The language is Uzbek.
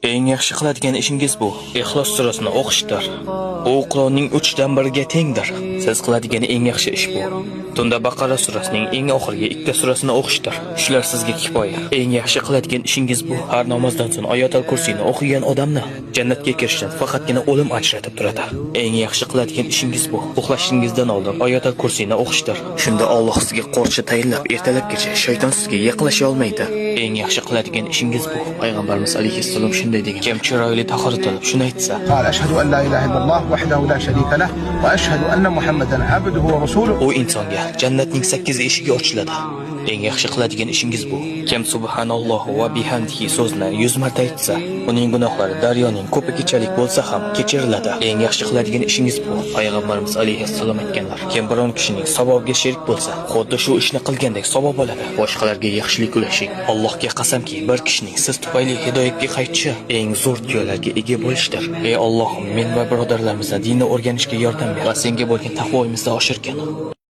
Eng yaxshi qiladigan ishingiz bu Ixlos surasini o'qishdir. U Qur'onning 3dan 1ga tengdir. Siz qiladigan eng yaxshi ish bu. Tunda Baqara surasining eng oxirgi 2 surasini o'qishdir. Shular sizga kifoya. Eng yaxshi qiladigan ishingiz bu. Har namozdan so'ng Oyatul Kursiyni o'qigan odamni jannatga kirishdan faqatgina o'lim ajratib turadi. Eng yaxshi qiladigan ishingiz bu. Uxlashingizdan oldin Oyatul Kursiyni o'qishdir. Shunda Alloh sizga qo'rchi tayinlab ertalabgacha shayton sizga yaqinlasha olmaydi. Eng yaxshi qiladigan ishingiz bu. Payg'ambarimiz alayhissalom shunday degan. Kim chiroyli tahorat olib shuni aytsa, قال أشهد أن لا إله إلا الله وحده لا شريك له وأشهد أن محمدا عبده ورسوله. u insonga jannatning 8 eshigi ochiladi. Eng yaxshi qiladigan ishingiz bu. Kim subhanallohu va bihamdihi so'zni 100 marta aytsa, uning gunohlari daryoning ko'pigichalik bo'lsa ham kechiriladi. Eng yaxshi qiladigan ishingiz bu. Payg'ambarimiz alayhissalom aytganlar. Kim biron kishining savobiga sherik bo'lsa, xuddi shu ishni qilgandek savob oladi. Boshqalarga yaxshilik ulashing. Allohga qasamki, bir kishining siz tufayli hidoyatga qaytishi eng zo'r tuyolarga ega bo'lishdir. Ey Allohim, men va birodarlarimizni dinni o'rganishga yordam ber va senga bo'lgan taqvoimizni oshirgin.